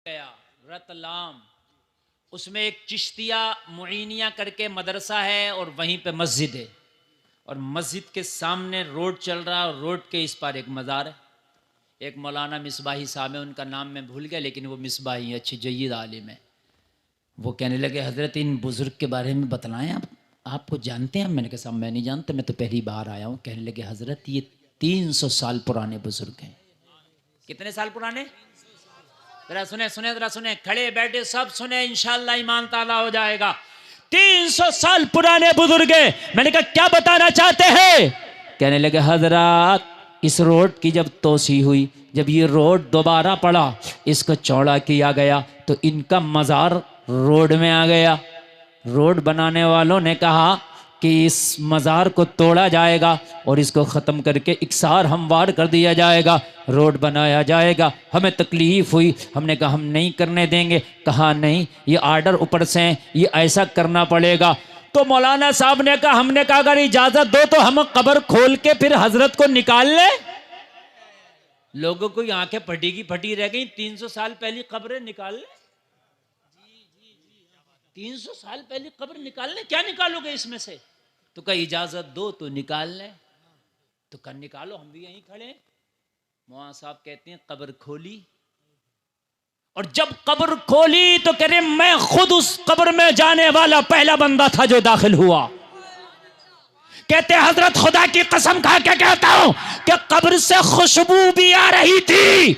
गया रतलाम, उसमें एक चिश्तिया मुईनिया करके मदरसा है और वहीं पे मस्जिद है और मस्जिद के सामने रोड चल रहा है और रोड के इस पार एक मज़ार है। एक मौलाना मिसबाही साहब है, उनका नाम मैं भूल गया लेकिन वो मिसबाही अच्छे जय्यद आलिम है। वो कहने लगे हज़रत इन बुज़ुर्ग के बारे में बतलाएं, आपको जानते हैं? मैंने कहा साहब मैं नहीं जानता, मैं तो पहली बार आया हूँ। कहने लगे हज़रत ये 300 साल पुराने बुज़ुर्ग हैं। कितने साल पुराने? जरा सुने सुने जरा सुने, खड़े बैठे सब सुने, इंशाअल्लाह ईमान ताला हो जाएगा। 300 साल पुराने बुजुर्ग है। मैंने कहा क्या बताना चाहते हैं? कहने लगे हजरत इस रोड की जब तोसी हुई, जब ये रोड दोबारा पड़ा, इसको चौड़ा किया गया तो इनका मज़ार रोड में आ गया। रोड बनाने वालों ने कहा कि इस मज़ार को तोड़ा जाएगा और इसको ख़त्म करके इकसार हमवार कर दिया जाएगा, रोड बनाया जाएगा। हमें तकलीफ़ हुई, हमने कहा हम नहीं करने देंगे। कहा नहीं, ये आर्डर ऊपर से है, ये ऐसा करना पड़ेगा। तो मौलाना साहब ने कहा, हमने कहा अगर इजाज़त दो तो हम कब्र खोल के फिर हजरत को निकाल ले। लोगों को आंखें फटी की फटी रह गई। 300 साल पहली कब्र निकाल ले, 300 साल पहले कब्र निकालने, क्या निकालोगे इसमें से? तो कहा इजाजत दो तो निकाल ले। तो कहा निकालो, हम भी यहीं खड़े। मौलाना साहब कहते हैं कब्र खोली और जब कब्र खोली तो कह रहे मैं खुद उस कब्र में जाने वाला पहला बंदा था जो दाखिल हुआ। कहते हजरत खुदा की कसम खा के कहता हूं कि कब्र से खुशबू भी आ रही थी,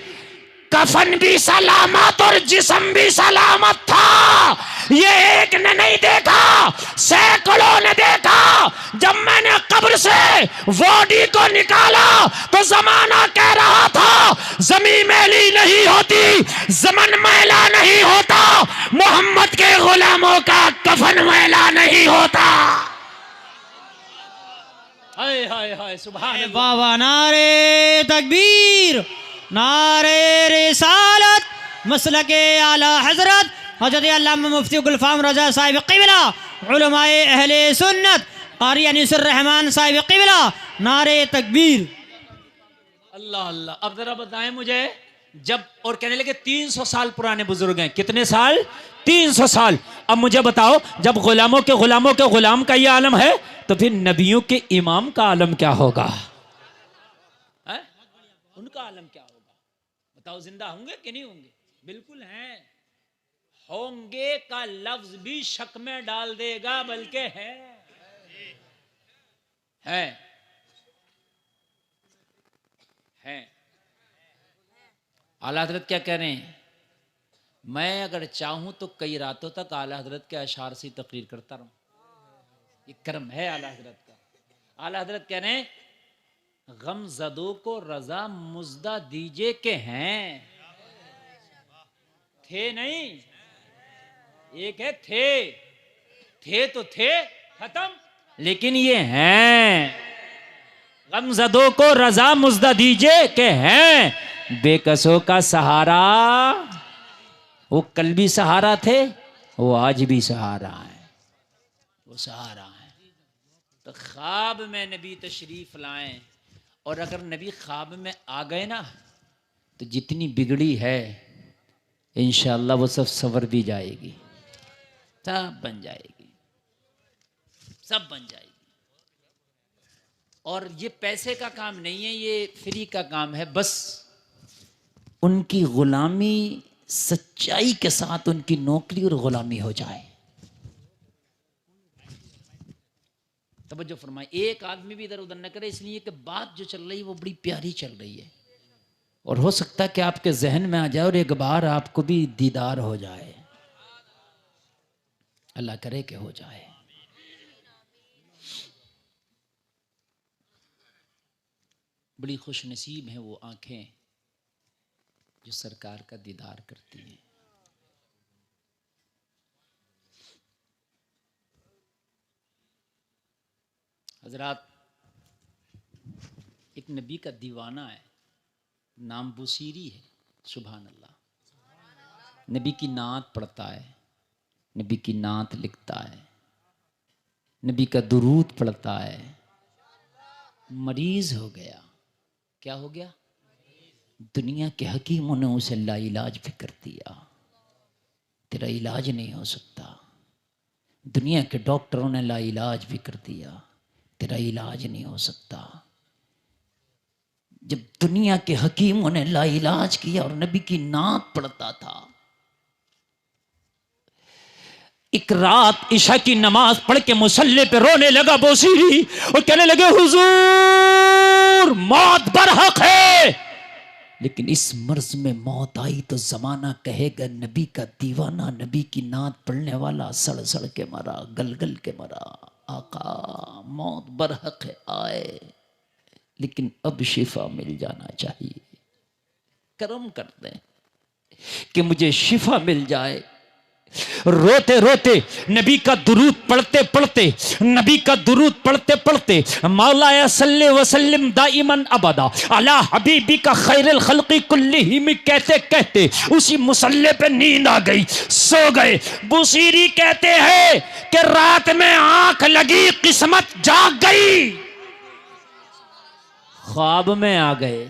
कफन भी सलामत और जिस्म भी सलामत था। ये एक ने नहीं देखा, सैकड़ों ने देखा। जब मैंने कब्र से बॉडी को निकाला तो जमाना कह रहा था जमीन मैली नहीं होती, जमन मैला नहीं होता, मोहम्मद के गुलामों का कफन मैला नहीं होता। हाय हाय हाय सुभान अल्लाह। बाबा नारे तकबीर, नारे रिसालत, मसलके आला हजरत हजरत अल्लामा मुफ्ती गुलफाम रजा साहिब क़िबला, उलमाए अहले सुन्नत क़ारी अनीसुर रहमान साहिब क़िबला, नारे तकबीर। अल्लाह अल्लाह। अब जरा बताएं मुझे, जब और कहने लगे 300 साल पुराने बुजुर्ग हैं। कितने साल? 300 साल। अब मुझे बताओ, जब गुलामों के गुलाम का ये आलम है तो फिर नबियों के इमाम का आलम क्या होगा? है? उनका आलम क्या होगा? बताओ, जिंदा होंगे कि नहीं होंगे? बिल्कुल हैं। होंगे का लफ्ज भी शक में डाल देगा, बल्कि है। आला हजरत क्या कह रहे हैं? मैं अगर चाहूं तो कई रातों तक आला हजरत के अशार से तकरीर करता रहूं। ये कर्म है आला हजरत का। आला हजरत कह रहे हैं गम ज़दों को रजा मुज्दा दीजिए के हैं। थे नहीं, एक है थे तो थे खत्म, लेकिन ये हैं। गमज़दों को रजा मुज्दा दीजिए के हैं, बेकसों का सहारा। वो कल भी सहारा थे, वो आज भी सहारा है, वो सहारा है। तो ख्वाब में नबी तशरीफ लाएं, और अगर नबी ख्वाब में आ गए ना तो जितनी बिगड़ी है इंशाअल्लाह वो सब सवर भी जाएगी, सब बन जाएगी, सब बन जाएगी। और ये पैसे का काम नहीं है, ये फ्री का काम है। बस उनकी गुलामी सच्चाई के साथ उनकी नौकरी और गुलामी हो जाए। तवज्जो फरमाए, एक आदमी भी इधर उधर न करे, इसलिए कि बात जो चल रही है वो बड़ी प्यारी चल रही है और हो सकता है कि आपके जहन में आ जाए और एक बार आपको भी दीदार हो जाए। अल्लाह करे कि हो जाए। बड़ी खुश नसीब हैं वो आंखें जो सरकार का दीदार करती हैं। हजरात, एक नबी का दीवाना है, नाम बुसीरी है। सुभान अल्लाह। नबी की नात पढ़ता है, नबी की नात लिखता है, नबी का दुरूद पढ़ता है। मरीज हो गया। क्या हो गया? दुनिया के हकीमों ने उसे लाइलाज भी कर दिया। तेरा इलाज नहीं हो सकता। दुनिया के डॉक्टरों ने ला इलाज भी कर दिया, तेरा इलाज नहीं हो सकता। जब दुनिया के हकीमों ने ला इलाज किया और नबी की नात पढ़ता था, एक रात ईशा की नमाज पढ़ के मुसल्ले पे रोने लगा बोसीरी और कहने लगे हुजूर मौत बरहक है, लेकिन इस मर्ज में मौत आई तो जमाना कहेगा नबी का दीवाना, नबी की नात पढ़ने वाला सड़ सड़ के मरा, गल गल के मरा। आका मौत बरहक है आए, लेकिन अब शिफा मिल जाना चाहिए। करम कर दें कि मुझे शिफा मिल जाए। रोते रोते नबी का दुरूद पढ़ते पढ़ते, नबी का दुरूद पढ़ते पढ़ते मौलाया सल्ले वसल्लिम दाइमन अबदा अला हबीबी का खैरुल खल्क़ी कुल्लिहिम कहते कहते उसी मुसल्ले पे नींद आ गई, सो गए। बुसीरी कहते हैं कि रात में आंख लगी, किस्मत जाग गई, ख्वाब में आ गए,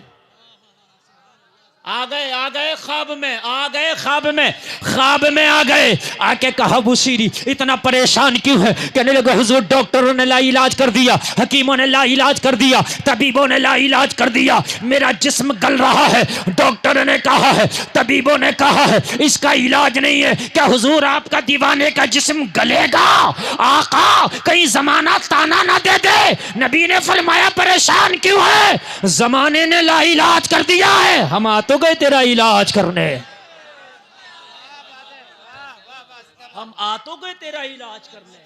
आ गए ख्वाब में, आ गए ख्वाब में आ गए। आके कहा बुसीरी इतना परेशान क्यों है? कहने लगे हुजूर डॉक्टरों ने ला इलाज कर दिया, हकीमों ने ला इलाज कर दिया, तबीबों ने ला इलाज कर दिया, मेरा जिस्म गल रहा है। डॉक्टरों ने कहा है, तबीबों ने कहा है इसका इलाज नहीं है। क्या हुजूर आपका दीवाने का जिस्म गलेगा? आका कहीं जमाना ताना ना दे दे। नबी ने फरमाया परेशान क्यों है? जमाने ने ला इलाज कर दिया है, हम आ तो गए तेरा इलाज करने, हम आ तो गए तेरा इलाज करने।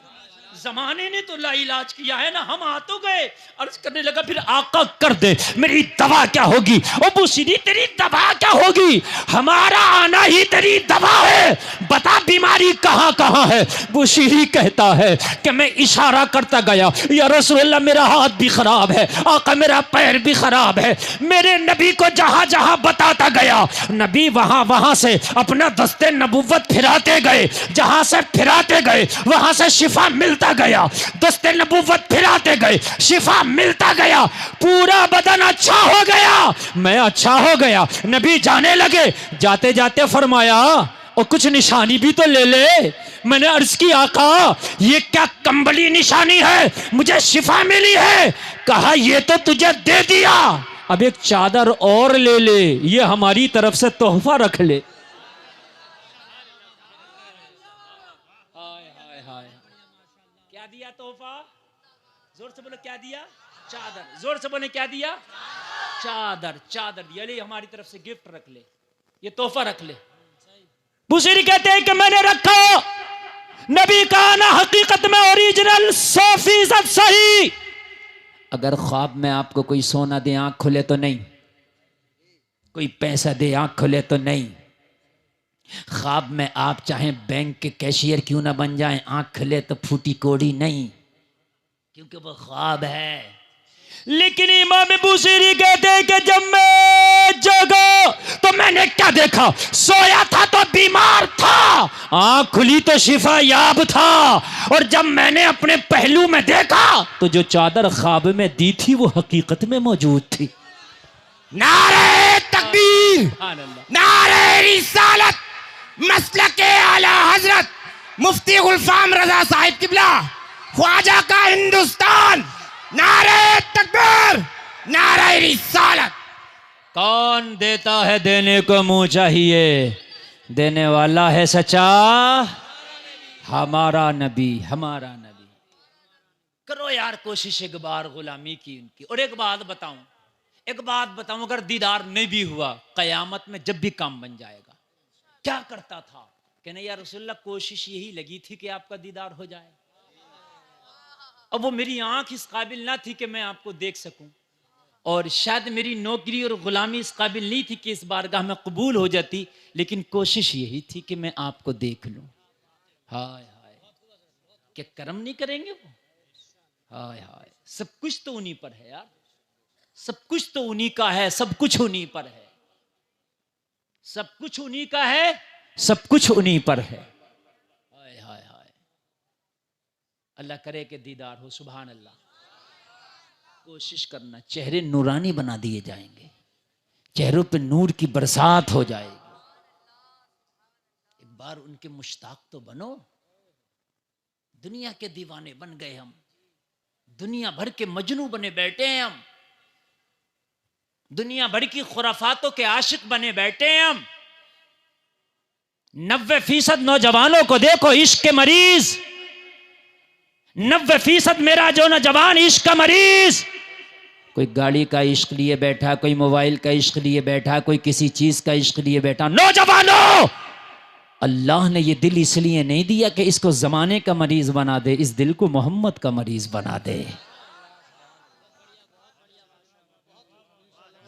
जमाने ने तो ला इलाज किया है ना, हम आ तो गए। अर्ज करने लगा फिर आका कर दे, मेरी दवा क्या होगी? ओ बुसीरी तेरी दवा क्या होगी? हमारा आना ही तेरी दवा है, बता बीमारी कहां कहां है? बुसीरी कहता है कि मैं इशारा करता गया, या रसूलल्लाह मेरा हाथ भी खराब है, आका मेरा पैर भी खराब है। मेरे नबी को जहां जहां बताता गया, नबी वहां वहां से अपना दस्ते नबुव्वत फिराते गए, जहां से फिराते गए वहां से शिफा मिलता गया, दस्ते नबुव्वत फिराते गए, शिफा मिलता गया, पूरा बदन अच्छा हो गया, मैं अच्छा हो गया। नबी जाने लगे, जाते जाते फरमाया और कुछ निशानी भी तो ले ले। मैंने अर्ज की आका ये क्या कंबली निशानी है, मुझे शिफा मिली है। कहा ये तो तुझे दे दिया, अब एक चादर और ले ले, ये हमारी तरफ से तोहफा रख ले। क्या दिया तोहफा? जोर से बोलो क्या दिया? चादर। जोर से बोले क्या दिया? चादर। चादर दिया, ले हमारी तरफ से गिफ्ट रख ले, ये तोहफा रख ले। बुसीरी कहते हैं कि मैंने रखा, नबी का आना हकीकत में ओरिजिनल 100% सही। अगर ख्वाब में आपको कोई सोना दे आंख खुले तो नहीं, कोई पैसा दे आंख खुले तो नहीं, ख्वाब में आप चाहे बैंक के कैशियर क्यों ना बन जाएं, आंख खुले तो फूटी कोड़ी नहीं, क्योंकि वो ख्वाब है। लेकिन इमाम बुसीरी कहते हैं कि जब मैं जागा तो मैंने क्या देखा? सोया था तो बीमार था, आंख खुली तो शिफा याब था, और जब मैंने अपने पहलू में देखा तो जो चादर ख्वाब में दी थी वो हकीकत में मौजूद थी। नारे तकबीर, नारे रिसालत, मसलके आला हजरत मुफ्ती गुलफाम रजा साहिब किबला ख्वाजा का हिंदुस्तान। नारे तकबीर, नारे रिसालत। कौन देता है देने को मुंह चाहिए, देने वाला है सच्चा हमारा नबी, हमारा नबी। करो यार कोशिश एक बार गुलामी की उनकी। और एक बात बताऊं, अगर दीदार नहीं भी हुआ, कयामत में जब भी काम बन जाएगा। क्या करता था? कहने या रसूलल्लाह कोशिश यही लगी थी कि आपका दीदार हो जाए। अब वो मेरी आंख इस काबिल ना थी कि मैं आपको देख सकूं, और शायद मेरी नौकरी और गुलामी इस काबिल नहीं थी कि इस बारगाह में कबूल हो जाती, लेकिन कोशिश यही थी कि मैं आपको देख लूं। हाय हाय, क्या कर्म नहीं करेंगे वो? हाय हाय, सब कुछ तो उन्हीं पर है यार, सब कुछ तो उन्हीं का है, सब कुछ उन्हीं पर है, सब कुछ उन्हीं का है, सब कुछ उन्हीं पर है। हाय हाय हाय, अल्लाह करे कि दीदार हो। सुभान अल्लाह। कोशिश करना, चेहरे नूरानी बना दिए जाएंगे, चेहरों पे नूर की बरसात हो जाएगी। बार उनके मुश्ताक तो बनो। दुनिया के दीवाने बन गए हम, दुनिया भर के मजनू बने बैठे हैं हम, दुनिया भर की खुराफातों के आशिक बने बैठे हैं हम। 90% नौजवानों को देखो इश्क के मरीज, 90% मेरा जो नौजवान इश्क का मरीज, कोई गाड़ी का इश्क लिए बैठा, कोई मोबाइल का इश्क लिए बैठा, कोई किसी चीज का इश्क लिए बैठा। नौजवानों, अल्लाह ने ये दिल इसलिए नहीं दिया कि इसको जमाने का मरीज बना दे, इस दिल को मोहम्मद का मरीज बना दे।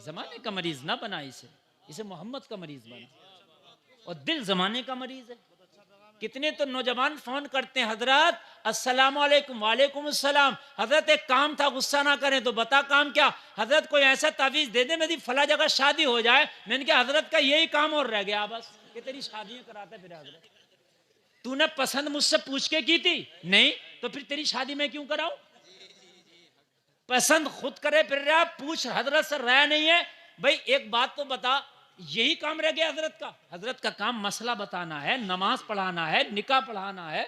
जमाने का मरीज ना बना इसे मोहम्मद का मरीज बना। और दिल जमाने का मरीज है। कितने तो नौजवान फोन करते हैं, हजरत अस्सलाम वालेकुम। वालेकुम अस्सलाम। हजरत एक काम था, गुस्सा ना करें तो बता काम क्या? हजरत कोई ऐसा तावीज दे दे मेरी फला जगह शादी हो जाए। मैंने कहा हजरत का यही काम और रह गया बस कि तेरी शादियां कराते फिर। हजरत तूने पसंद मुझसे पूछ के की थी? नहीं, तो फिर तेरी शादी मैं क्यों कराऊं? पसंद खुद करे फिर रहा, पूछ हजरत से राय नहीं है। भाई एक बात तो बता, यही काम रह गया हजरत का? हजरत का काम मसला बताना है, नमाज पढ़ाना है, निकाह पढ़ाना है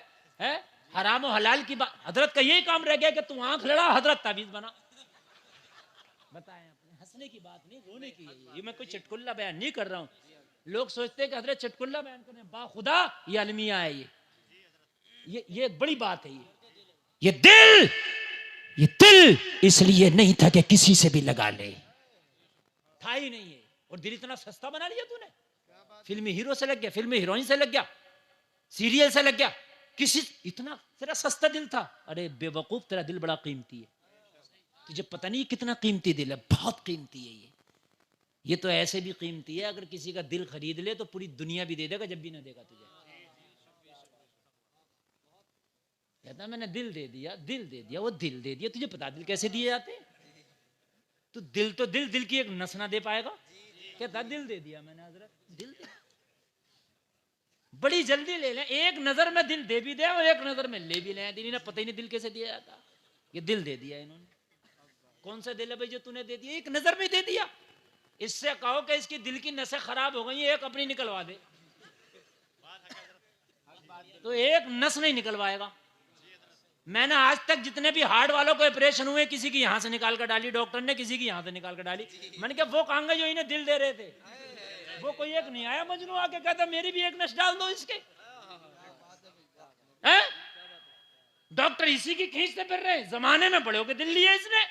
हराम और हलाल की बात। हजरत का यही काम रह गया कि तू आंख लड़ा, हजरत ताबीज बना। बताएं, अपने हंसने की बात नहीं, रोने की है ये। मैं कोई चटकुल्ला बयान नहीं कर रहा हूं। लोग सोचते हैं कि हजरत चटकुल्ला बयान करने, बा खुदा ये अलमिया है। ये एक बड़ी बात है। ये दिल इसलिए नहीं था कि किसी से भी लगा ले, था ही नहीं है। और दिल इतना सस्ता बना लिया तूने। फिल्मी हीरो से लग गया, फिल्मी हीरोइन से लग गया, सीरियल से लग गया, किसी इतना तेरा सस्ता दिल था। अरे बेवकूफ, तेरा दिल बड़ा कीमती है। तुझे पता नहीं कितना कीमती दिल है, बहुत कीमती है ये तो ऐसे भी कीमती है, अगर किसी का दिल खरीद ले तो पूरी दुनिया भी दे देगा जब भी ना देगा तुझे। कहता मैंने दिल दे दिया, वो दिल दे दिया। तुझे पता दिल कैसे दिए जाते? तू दिल की एक नस ना दे पाएगा। कहता दिल दे दिया मैंने हजरत, दिल दे। बड़ी जल्दी ले लें, एक नजर में दिल दे भी दे और एक नजर में ले भी लें। इन्हें पता ही नहीं दिल कैसे दिया जाता। ये दिल दे दिया इन्होंने। कौन सा दिल है भाई जो तूने दे दिया? एक नजर में दे दिया। इससे कहो कि इसकी दिल की नसें खराब हो गई, एक अपनी निकलवा दे, तो एक नस नहीं निकलवाएगा। मैंने आज तक जितने भी हार्ट वालों को ऑपरेशन हुए, किसी की यहां से निकाल कर डाली डॉक्टर ने, किसी की यहां से निकाल कर डाली। मैंने कहा वो कहां गए जो इन्हें दिल दे रहे थे? वो कोई एक नहीं आया मजनू आके कहता मेरी भी एक नस डाल दो इसके। डॉक्टर इसी की खींचते फिर रहे। जमाने में बड़ों के दिल लिए इसने,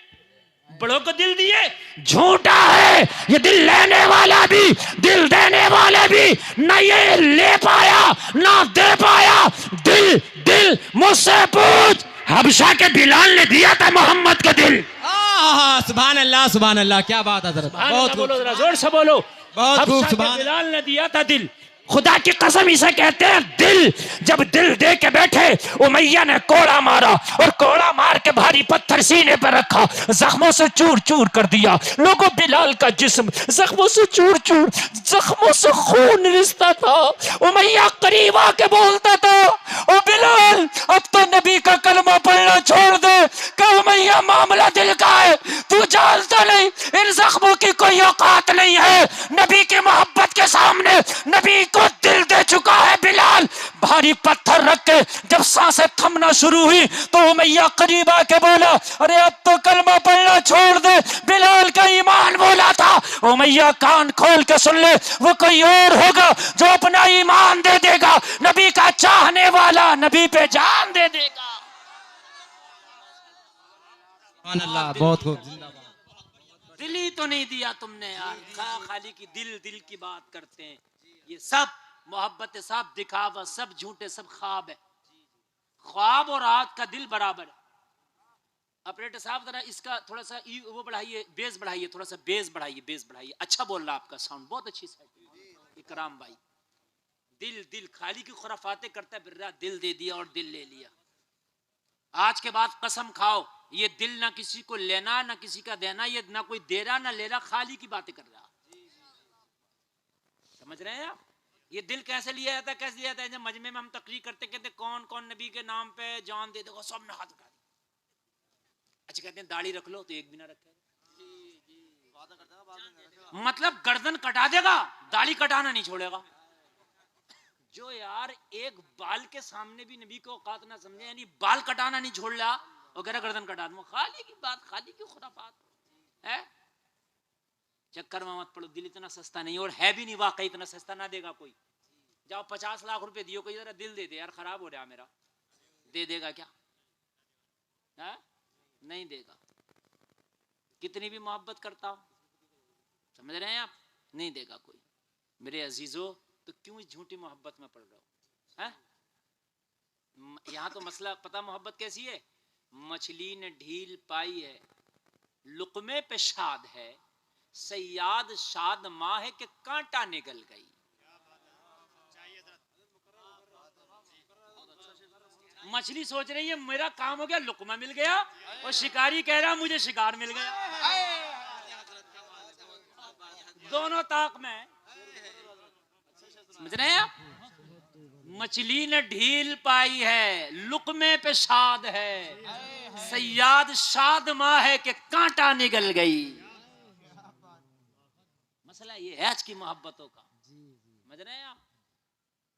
बड़ों को दिल दिए। झूठा है ये दिल लेने वाला भी, दिल देने वाले भी। ना ये ले पाया ना दे पाया। दिल मुझसे पूछ, हबशा के बिलाल ने दिया था मोहम्मद का दिल। सुभान अल्लाह, सुभान अल्लाह, क्या बात है। बहुत बोलो, जरा जोर से बोलो। बहुत खूब। सुभान बिलाल ने दिया था दिल। खुदा की कसम इसे कहते हैं दिल। जब दिल दे के बैठे, उमैया ने कोड़ा मारा और कोड़ा मार के भारी पत्थर सीने पर रखा, जख्मों से चूर चूर कर दिया। लोगों, बिलाल का जिस्म जख्मों से चूर चूर, जख्मों से खून रिश्ता था। उमैया करीब आके बोलता था, ओ बिलाल अब तो नबी का कलमा पढ़ना छोड़ दे। कि उमैया मामला दिल का है, तू जानता नहीं इन जख्मों की कोई औकात नहीं है। नबी की मोहब्बत के सामने नबी को दिल दे चुका है बिलाल। भारी पत्थर रख के जब सांसें थमना शुरू हुई तो उमैया करीब आके बोला, अरे अब तो कलमा पढ़ना छोड़ दे, बिलाल का ईमान बोला था। उमैया कान खोल के सुन ले, वो कोई और होगा जो अपना ईमान दे देगा, नबी का चाहने वाला नबी पे जान दे देगा। सुभान अल्लाह, बहुत खूब। दिल ही तो नहीं दिया तुमने यार। खाली की दिल की बात करते हैं। ये सब मोहब्बत, सब दिखावा, सब झूठे, सब ख्वाब है। ख्वाब और आग का दिल बराबर है। ऑपरेटर साहब जरा इसका थोड़ा सा वो बढ़ाइए, बेस बढ़ाइए, थोड़ा सा बेस बढ़ाइए। अच्छा बोल रहा आपका साउंड बहुत अच्छी साइड। इकराम भाई, दिल खाली की खुराफाते करता है, फिर दिल दे दिया और दिल ले लिया। आज के बाद कसम खाओ, ये दिल ना किसी को लेना ना किसी का देना, ये ना कोई दे रहा ना ले रहा, खाली की बातें कर रहा। समझ रहे हैं आप? ये दिल कैसे लिया जाता है, कैसे लिया जाता है? जब मजमे में हम तकरीर करते कहते कौन कौन नबी के नाम पे जान दे देगा, सब ने हाथ उठा दिया। अच्छा कहते हैं दाढ़ी रख लो, तो एक भी ना रखेगा। मतलब गर्दन कटा देगा, दाढ़ी कटाना नहीं छोड़ेगा। जो यार एक बाल के सामने भी नबी को औकात ना समझे, यानी बाल कटाना नहीं छोड़ रहा और कह रहा गर्दन कटा दूं, खाली की बात, खाली की खुराफात है। चक्कर में मत पड़ो, दिल इतना सस्ता नहीं, और है भी नहीं वाकई इतना सस्ता, ना देगा कोई। जाओ 50 लाख रुपए दियो, कोई जरा दिल दे दे यार, खराब हो रहा मेरा, दे देगा क्या? है? नहीं देगा। कितनी भी मोहब्बत करता हूं, समझ रहे हैं आप, नहीं देगा कोई। मेरे अजीजों, तो क्यों इस झूठी मोहब्बत में पड़ रहा हो? यहां तो मसला पता मोहब्बत कैसी है? मछली ने ढील पाई है, लुकमे पे शाद है, सयाद शाद माँ है कि कांटा निकल गई। मछली सोच रही है मेरा काम हो गया, लुकमा मिल गया, और शिकारी कह रहा मुझे शिकार मिल गया। दोनों ताक में, समझ रहे हैं आप? मछली ने ढील पाई है, लुकमे पे शाद है, सयाद शाद माँ है कि कांटा निकल गई। मसला ये है आज की मोहब्बतों का, समझ रहे हैं आप?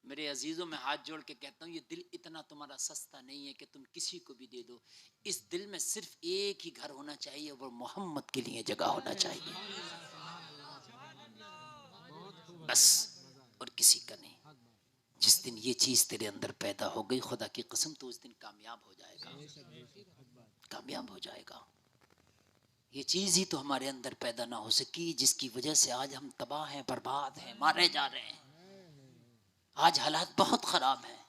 मेरे अजीजों में हाथ जोड़ के कहता हूँ, ये दिल इतना तुम्हारा सस्ता नहीं है कि तुम किसी को भी दे दो। इस दिल में सिर्फ एक ही घर होना चाहिए, वो मोहम्मद के लिए जगह होना चाहिए, बस, और किसी का नहीं। जिस दिन ये चीज तेरे अंदर पैदा हो गई, खुदा की कसम, तो उस दिन कामयाब हो जाएगा, कामयाब हो जाएगा। ये चीज ही तो हमारे अंदर पैदा ना हो सकी, जिसकी वजह से आज हम तबाह हैं, बर्बाद हैं, मारे जा रहे हैं। आज हालात बहुत खराब हैं,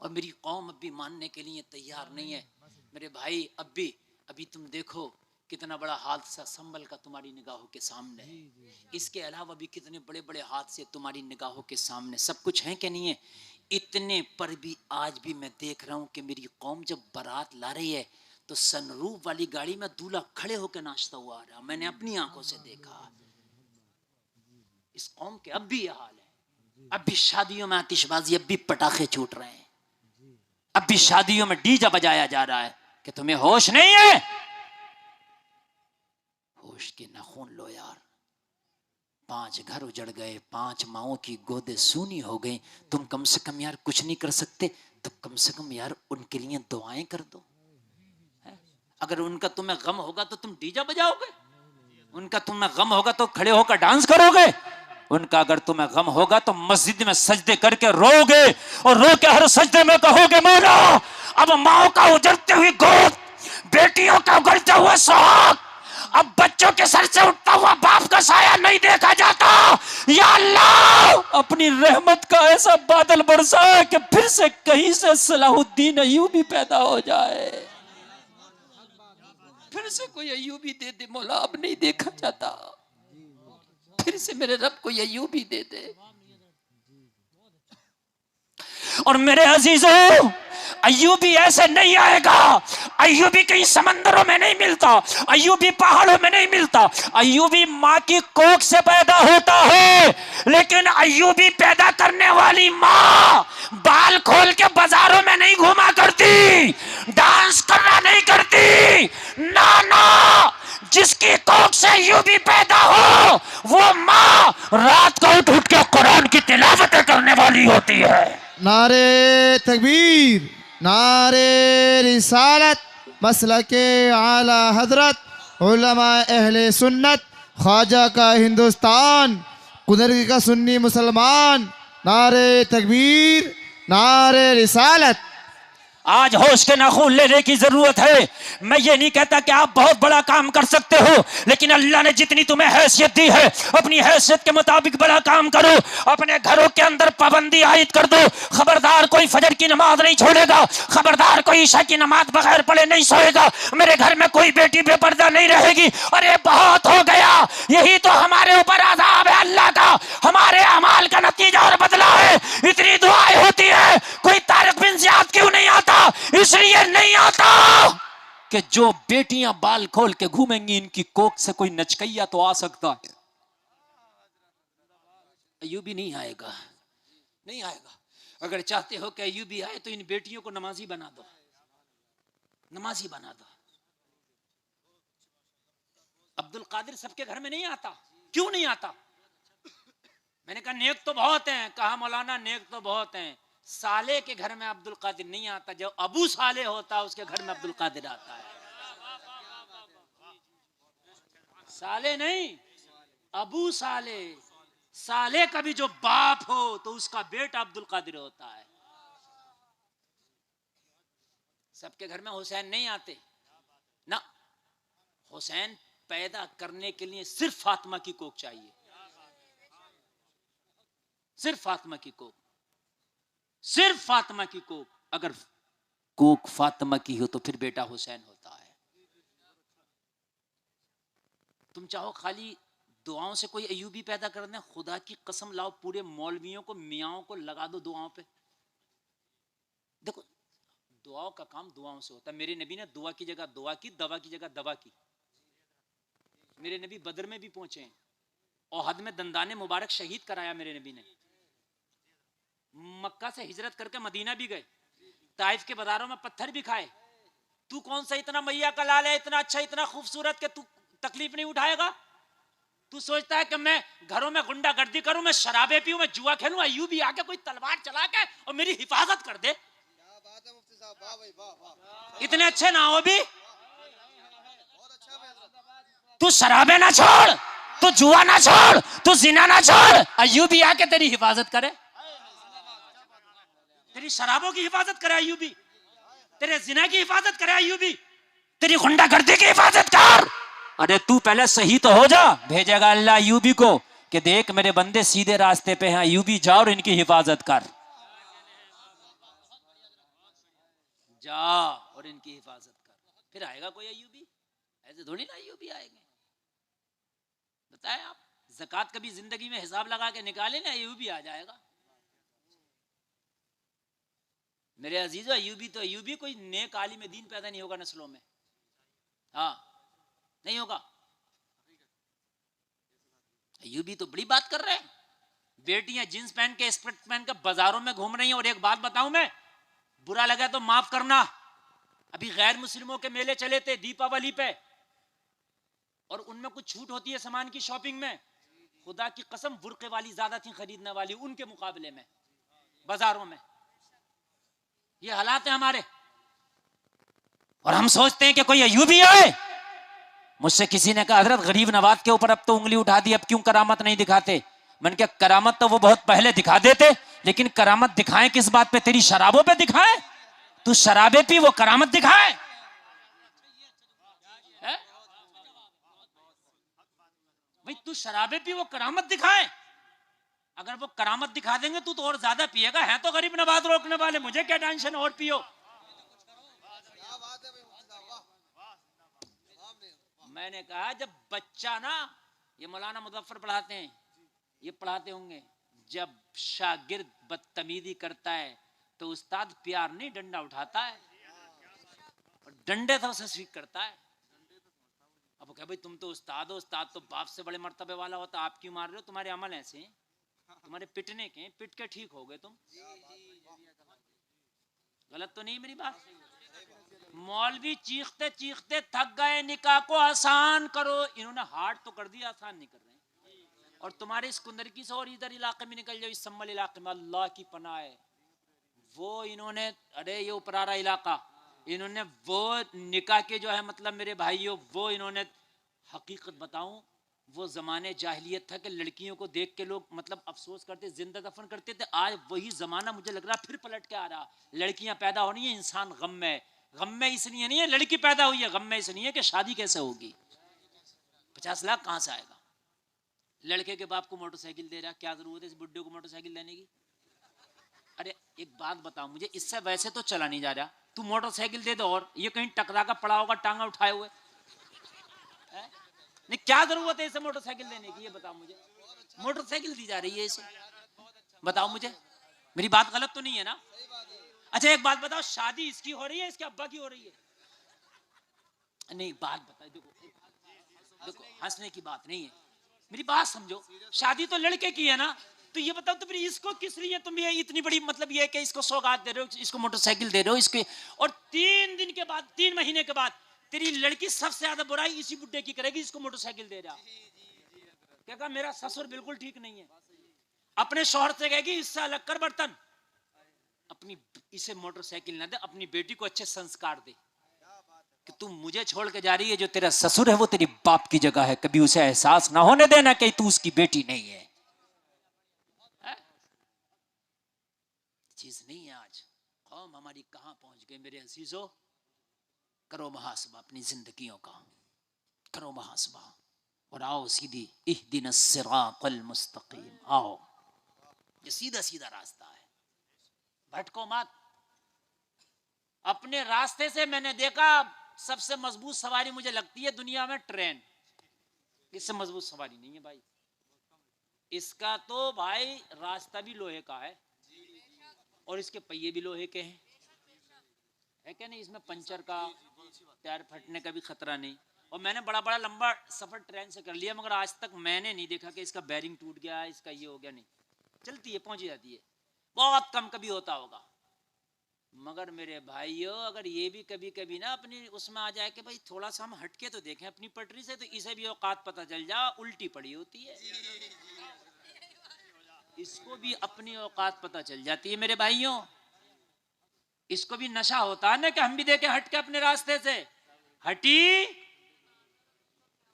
और मेरी कौम अब भी मानने के लिए तैयार नहीं है। मेरे भाई, अभी तुम देखो कितना बड़ा हादसा संभल का तुम्हारी निगाहों के सामने है। इसके अलावा भी कितने बड़े बड़े हादसे तुम्हारी निगाहों के सामने, सब कुछ है कि नहीं है? इतने पर भी आज भी मैं देख रहा हूं कि मेरी कौम जब बारात ला रही है तो सनरूफ वाली गाड़ी में दूल्हा खड़े होकर नाचता हुआ आ रहा, मैंने अपनी आंखों से देखा। इस कौम के अब भी यह हाल है। अब भी शादियों में आतिशबाजी, अब भी पटाखे छूट रहे हैं, अब भी शादियों में डीजे बजाया जा रहा है। कि तुम्हें होश नहीं है? होश के नाखून लो यार। 5 घर उजड़ गए, 5 माओं की गोदे सूनी हो गई। तुम कम से कम यार कुछ नहीं कर सकते तो कम से कम यार उनके लिए दुआएं कर दो। अगर उनका तुम्हें गम होगा तो तुम डीजे बजाओगे? उनका तुम्हें गम होगा तो खड़े होकर डांस करोगे? उनका अगर तुम्हें गम होगा तो मस्जिद में सजदे करके रोओगे, और रो के हर सजदे में कहोगे मौला अब माओ का उजड़ते हुई गोद, बेटियों का उगलते हुए सुहाग, अब बच्चों के सर से उठता हुआ बाप का साया नहीं देखा जाता। या अल्लाह अपनी रहमत का ऐसा बादल बरसा कि फिर से कहीं से सलाहुद्दीन अय्यूबी पैदा हो जाए, फिर से कोई अय्यूबी दे दे मौला, अब नहीं देखा जाता, फिर से मेरे रब को अय्यूबी दे दे। और मेरे अजीजों, अय्यूबी ऐसे नहीं आएगा। अय्यूबी कहीं समंदरों में नहीं मिलता, अय्यूबी पहाड़ों में नहीं मिलता, अय्यूबी माँ की कोख से पैदा होता है। लेकिन अय्यूबी पैदा करने वाली माँ बाल खोल के बाजारों में नहीं घूमा करती, डांस करना नहीं करती, ना ना, जिसकी कोख से अय्यूबी पैदा हो वो माँ रात को उठ उठ के कुरान की तिलावतें करने वाली होती है। नारे तकबीर, नारे रिसालत, मसलके आला हजरत, उलमा अहले सुन्नत, ख्वाजा का हिंदुस्तान, कुदरती का सुन्नी मुसलमान। नारे तकबीर, नारे रिसालत। आज होश के नाखून लेने की जरूरत है। मैं ये नहीं कहता कि आप बहुत बड़ा काम कर सकते हो, लेकिन अल्लाह ने जितनी तुम्हें हैसियत दी है अपनी हैसियत के मुताबिक बड़ा काम करो। अपने घरों के अंदर पाबंदी आयद कर दो। खबरदार कोई फजर की नमाज नहीं छोड़ेगा, खबरदार कोई ईशा की नमाज बगैर पढ़े नहीं सोएगा, मेरे घर में कोई बेटी बेपर्दा नहीं रहेगी। अरे बहुत हो गया, यही तो हमारे ऊपर अज़ाब है अल्लाह का, हमारे अमाल का नतीजा और बदला है। इतनी दुआएं होती है, कोई तारिक बिन ज़ियाद क्यों नहीं आता? इसलिए नहीं आता कि जो बेटियां बाल खोल के घूमेंगी इनकी कोख से कोई नचकैया तो आ सकता है, अय्यूबी नहीं आएगा, नहीं आएगा। अगर चाहते हो कि अय्यूबी आए तो इन बेटियों को नमाजी बना दो, नमाजी बना दो। अब्दुल कादिर सबके घर में नहीं आता, क्यों नहीं आता? मैंने कहा नेक तो बहुत हैं। कहा मौलाना नेक तो बहुत हैं, साले के घर में अब्दुल कादिर नहीं आता, जो अबू साले होता है उसके घर में अब्दुल कादिर आता है। साले नहीं, अबू साले। साले का भी जो बाप हो तो उसका बेटा अब्दुल कादिर होता है। सबके घर में हुसैन नहीं आते ना। हुसैन पैदा करने के लिए सिर्फ फातिमा की कोख चाहिए, सिर्फ फातिमा की कोख, सिर्फ फातिमा की कोख। अगर कोख फातिमा की हो तो फिर बेटा हुसैन होता है। तुम चाहो खाली दुआओं से कोई अयूबी पैदा कर दें, खुदा की कसम लाओ पूरे मौलवियों को मियाओं को लगा दो दुआओं पे। देखो दुआओं का काम दुआओं से होता है। मेरे नबी ने दुआ की जगह दुआ की, दवा की जगह दवा की। मेरे नबी बदर में भी पहुंचे हैं, ओहद में दंदाने मुबारक शहीद कराया मेरे नबी ने। मक्का से हिजरत करके मदीना भी गए, ताइफ के बाजारों में पत्थर भी खाए। तू कौन सा इतना मैया का लाल है, इतना अच्छा इतना खूबसूरत कि तू तकलीफ नहीं उठाएगा? तू सोचता है कि मैं घरों में गुंडागर्दी करूं, मैं शराबे पीऊं, मैं जुआ खेलूं, अय्यूबी आके कोई तलवार चला के और मेरी हिफाजत कर दे? इतने अच्छे ना हो भी। तू शराबे ना छोड़, तू जुआ ना छोड़, तू जिना ना छोड़, अय्यूबी आके तेरी हिफाजत करे, तेरी शराबों की हिफाजत करे अय्यूबी, तेरे जिना की हिफाजत करे अय्यूबी, तेरी गुंडागर्दी की हिफाजत कर। अरे तू पहले सही तो हो जा, भेजेगा अल्लाह अय्यूबी को कि देख मेरे बंदे सीधे रास्ते पे हैं, अय्यूबी जा और इनकी हिफाजत कर, जा और इनकी हिफाजत कर, फिर आएगा कोई अय्यूबी। ऐसे थोड़ी ना अय्यूबी आएंगे। बताए आप ज़कात कभी जिंदगी में हिसाब लगा के निकाले ना, अय्यूबी आ जाएगा। मेरे अजीजो अय्यूबी तो अय्यूबी, कोई नेक आलिम दीन पैदा नहीं होगा नस्लों में। हाँ नहीं होगा। अय्यूबी तो बड़ी बात कर रहे हैं। बेटियां जींस पहन के स्कर्ट पहन के बाजारों में घूम रही हैं। और एक बात बताऊं मैं, बुरा लगा तो माफ करना, अभी गैर मुस्लिमों के मेले चले थे दीपावली पे, और उनमें कुछ छूट होती है सामान की शॉपिंग में, खुदा की कसम बुर्के वाली ज्यादा थी खरीदने वाली उनके मुकाबले में बाजारों में। ये हालात है हमारे। और हम सोचते हैं कि कोई अय्यूबी आए। मुझसे किसी ने कहा हजरत गरीब नवाज के ऊपर अब तो उंगली उठा दी, अब क्यों करामत नहीं दिखाते? मैंने कहा करामत तो वो बहुत पहले दिखा देते, लेकिन करामत दिखाएं किस बात पे? तेरी शराबों पे दिखाएं। तू शराबे पी, वो करामत दिखाए। भाई तू शराबे पी, वो करामत दिखाए। अगर वो करामत दिखा देंगे तू तो और ज्यादा पिएगा। है तो गरीब नवाज रोकने वाले, मुझे क्या टेंशन, और पियो। मैंने कहा जब बच्चा ना, ये मौलाना मुजफ्फर पढ़ाते हैं, ये पढ़ाते होंगे, जब शागिर्द बदतमीजी करता है तो उस्ताद प्यार नहीं डंडा उठाता है, और डंडे तो उसे सीख करता है। अब क्या भाई तुम तो उस्ताद हो, उस्ताद तो बाप से बड़े मर्तबे वाला होता, आप क्यों मार रहे हो? तुम्हारे अमल ऐसे हैं, तुम्हारे पिटने के, पिट के ठीक हो गए तुम। गलत तो नहीं मेरी बात? मौलवी चीखते चीखते थक गए, निकाह को आसान करो। इन्होंने हार्ड तो कर दिया, आसान नहीं कर रहे। और तुम्हारे इस कुंदरकी से और इधर इलाके में निकल जाओ, इस सम्मल इलाके में अल्लाह की पनाह है, वो इन्होंने, अरे ये उपरारा इलाका, इन्होंने वो निकाह के जो है मतलब मेरे भाइयों, वो इन्होंने, हकीकत बताऊं, वो जमाने जाहिलियत था कि लड़कियों को देख के लोग मतलब अफसोस करते, जिंदा दफन करते थे। आज वही जमाना मुझे लग रहा फिर पलट के आ रहा। लड़कियां पैदा हो रही है, इंसान गम में। गम में इसलिए नहीं है लड़की पैदा हुई है, गम में इसलिए कि शादी कैसे होगी, 50 लाख कहां से आएगा? लड़के के बाप को मोटरसाइकिल दे रहा, क्या जरूरत है इस बुड्ढे को मोटरसाइकिल देने की? अरे एक बात बताओ मुझे, इससे वैसे तो चला नहीं जा रहा, तू मोटरसाइकिल दे दो, और ये कहीं टकरा का पड़ा होगा टांगा उठाए हुए, नहीं क्या जरूरत है इसे मोटरसाइकिल देने की? ये बताओ मुझे, मोटरसाइकिल दी जा रही है इसे, बताओ मुझे, मेरी बात गलत तो नहीं है ना? अच्छा एक बात बताओ, शादी इसकी हो रही है इसके अब्बा की हो रही है? नहीं बात बताओ, देखो देखो हंसने की बात नहीं है, मेरी बात समझो। शादी तो लड़के की है ना, तो ये बताओ तो फिर इसको किस लिए तुम ये इतनी बड़ी मतलब ये कि इसको सौगात दे रहे हो, इसको मोटरसाइकिल दे रहे हो इसके, और 3 दिन के बाद, 3 महीने के बाद तेरी लड़की सबसे ज्यादा बुराई इसी बुड्ढे की करेगी, इसको मोटरसाइकिल दे रहा। क्या कहा? मेरा ससुर बिल्कुल ठीक नहीं है। अपने शौहर से कहेगी इससे अलग कर बर्तन, अपनी इसे मोटरसाइकिल ना दे, अपनी बेटी को अच्छे संस्कार दे कि तू मुझे छोड़ के जा रही है, जो तेरा ससुर है वो तेरी बाप की जगह है, कभी उसे एहसास ना होने देना कि तू उसकी बेटी नहीं है। चीज नहीं है आज। कौम हमारी कहां पहुंच गई मेरे अजीजों। करो मुहासबा अपनी जिंदगियों का, करो मुहासबा और आओ सीधी इहदिनस सिरातल मुस्तकीम, आओ, ये सीधा सीधा रास्ता है, भटको मत। अपने रास्ते से मैंने देखा सबसे मजबूत सवारी मुझे लगती है दुनिया में ट्रेन, इससे मजबूत सवारी नहीं है भाई। इसका तो भाई रास्ता भी लोहे का है और इसके पहिए भी लोहे के हैं, है क्या नहीं? इसमें पंचर का, टायर फटने का भी खतरा नहीं। और मैंने बड़ा बड़ा लंबा सफर ट्रेन से कर लिया, मगर आज तक मैंने नहीं देखा कि इसका बैरिंग टूट गया, इसका ये हो गया, नहीं, चलती है, पहुंच जाती है। बहुत कम कभी होता होगा। मगर मेरे भाइयों, अगर ये भी कभी कभी ना अपनी उसमें आ जाए कि भाई थोड़ा सा हम हटके तो देखें अपनी पटरी से, तो इसे भी औकात पता चल जा, उल्टी पड़ी होती है, इसको भी अपनी औकात पता चल जाती है मेरे भाइयों। इसको भी नशा होता है ना कि हम भी देखें हटके अपने रास्ते से, हटी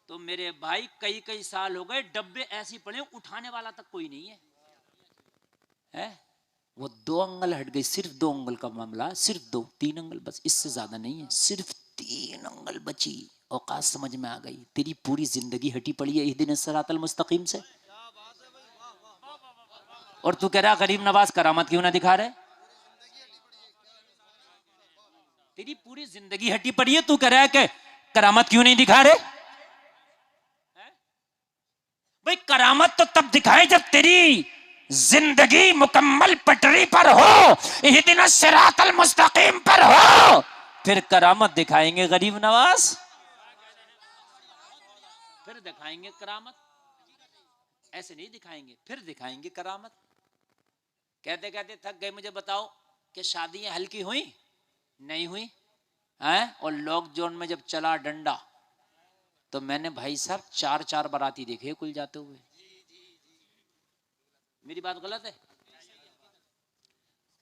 तो मेरे भाई कई कई साल हो गए, डब्बे ऐसी पड़े उठाने वाला तक कोई नहीं है? वो 2 अंगल हट गई, सिर्फ 2 अंगल का मामला, सिर्फ 2 3 अंगल बस, इससे ज्यादा नहीं है, सिर्फ 3 अंगल बची, औकात समझ में आ गई। तेरी पूरी जिंदगी हटी पड़ी है इहदिनस सिरातल मुस्तकीम से, और तू कह रहा गरीब नवाज करामत क्यों ना दिखा रहे? तेरी पूरी जिंदगी हटी पड़ी है, तू कह रहा है कि करामत क्यों नहीं दिखा रहे? भाई करामत तो तब दिखाए जब तेरी जिंदगी मुकम्मल पटरी पर हो, इहदिनस सिरातल मुस्तकीम पर हो, फिर करामत दिखाएंगे गरीब नवाज, फिर दिखाएंगे करामत, ऐसे नहीं दिखाएंगे, फिर दिखाएंगे करामत। कहते कहते थक गए, मुझे बताओ कि शादियां हल्की हुई नहीं हुई हैं? और लॉकडाउन में जब चला डंडा तो मैंने भाई साहब 4-4 बाराती देखे कुल जाते हुए। मेरी बात गलत है?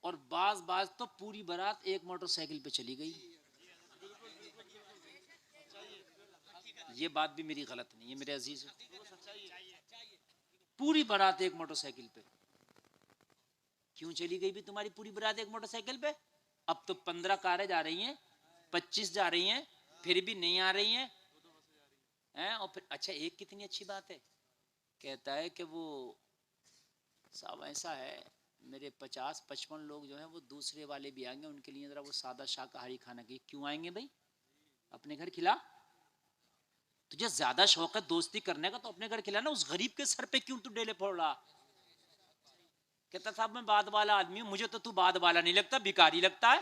और बाज तो पूरी बारात एक मोटरसाइकिल पे चली गई। ये बात भी मेरी गलत नहीं है मेरे अजीज, पूरी बारात एक मोटरसाइकिल पे क्यों चली गई भी तुम्हारी पूरी बारात एक मोटरसाइकिल पे? अब तो 15 कारें जा रही हैं, 25 जा रही हैं, फिर भी नहीं आ रही हैं, और फिर अच्छा एक कितनी अच्छी बात है, कहता है कि वो साहब ऐसा है मेरे 50-55 लोग जो हैं वो दूसरे वाले भी आएंगे, उनके लिए जरा वो सादा शाकाहारी खाना की। क्यों आएंगे भाई? अपने घर खिला, तुझे ज्यादा शौक है दोस्ती करने का तो अपने घर खिला ना, उस गरीब के सर पे क्यों तू डेले फोड़ रहा? कहता साहब मैं बाद वाला आदमी हूं, मुझे तो तू बाद वाला नहीं लगता, भिखारी लगता है।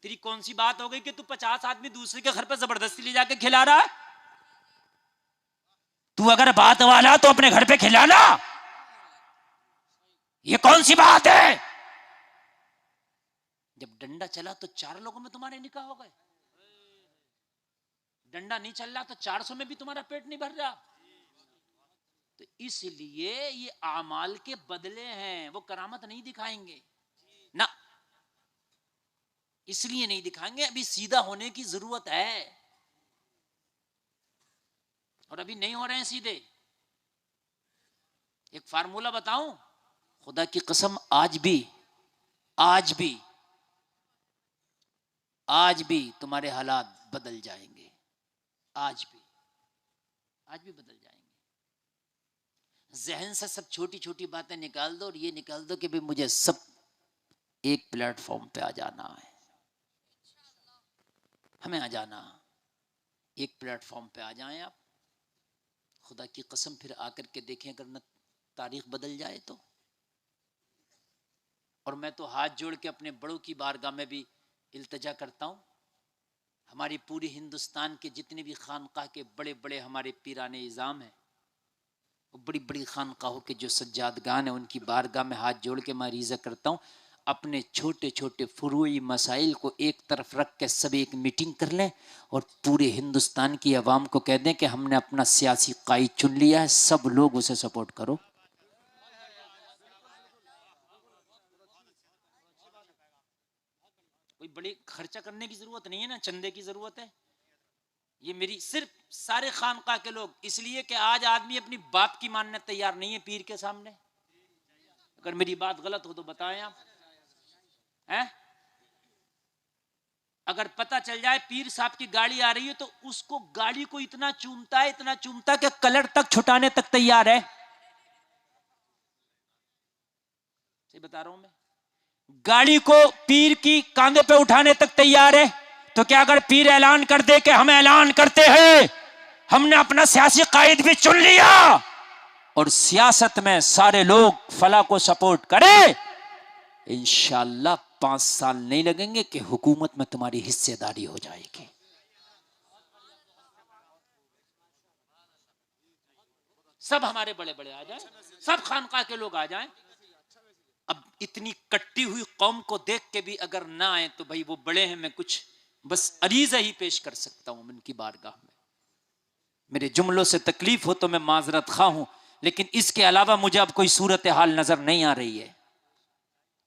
तेरी कौन सी बात हो गई कि तू 50 आदमी दूसरे के घर पे जबरदस्ती ले जाके खिला रहा है? तू अगर बात वाला तो अपने घर पे खिलाना, ये कौन सी बात है? जब डंडा चला तो 4 लोगों में तुम्हारे निकाह हो गए, डंडा नहीं चल रहा तो 400 में भी तुम्हारा पेट नहीं भर रहा। तो इसलिए ये आमाल के बदले हैं, वो करामत नहीं दिखाएंगे ना, इसलिए नहीं दिखाएंगे, अभी सीधा होने की जरूरत है और अभी नहीं हो रहे हैं सीधे। एक फार्मूला बताऊं, खुदा की कसम आज भी तुम्हारे हालात बदल जाएंगे, आज भी बदल जाएंगे। जहन से सब छोटी छोटी बातें निकाल दो और ये निकाल दो कि भाई मुझे सब एक प्लेटफॉर्म पे आ जाना है, हमें आ जाना, एक प्लेटफॉर्म पे आ जाएं आप। खुदा की कसम फिर आकर के देखें अगर न तारीख बदल जाए तो। और मैं तो हाथ जोड़ के अपने बड़ों की बारगाह में भी इल्तिजा करता हूँ, हमारी पूरी हिंदुस्तान के जितने भी खानकाह के बड़े बड़े हमारे पीराने इज़ाम हैं, वो बड़ी बड़ी खानकाहों के जो सज्जादगान हैं, उनकी बारगाह में हाथ जोड़ के मैं रिज़ा करता हूँ, अपने छोटे छोटे फुरूई मसाइल को एक तरफ रख के सब एक मीटिंग कर लें और पूरे हिंदुस्तान की आवाम को कह दें कि हमने अपना सियासी कायद चुन लिया है, सब लोग उसे सपोर्ट करो। कोई बड़ी खर्चा करने की जरूरत नहीं है ना, चंदे की जरूरत है। ये मेरी सिर्फ सारे खानका के लोग, इसलिए कि आज आदमी अपनी बात की मानने तैयार नहीं है पीर के सामने। अगर मेरी बात गलत हो तो बताएं आप, हैं? अगर पता चल जाए पीर साहब की गाड़ी आ रही है तो उसको गाड़ी को इतना चूमता है, इतना चूमता है कि कलर तक छुटाने तक तैयार है। सही बता रहा हूं मैं। गाड़ी को पीर की कांधे पे उठाने तक तैयार है। तो क्या अगर पीर ऐलान कर दे कि हम ऐलान करते हैं, हमने अपना सियासी कायद भी चुन लिया और सियासत में सारे लोग फला को सपोर्ट करें, इंशाअल्लाह 5 साल नहीं लगेंगे कि हुकूमत में तुम्हारी हिस्सेदारी हो जाएगी। सब हमारे बड़े बड़े आ जाएं, सब खानका के लोग आ जाएं। अब इतनी कट्टी हुई कौम को देख के भी अगर ना आए तो भाई वो बड़े हैं, मैं कुछ बस अरीज़ा ही पेश कर सकता हूं उनकी बारगाह में। मेरे जुमलों से तकलीफ हो तो मैं माजरत खा हूं, लेकिन इसके अलावा मुझे अब कोई सूरत हाल नजर नहीं आ रही है।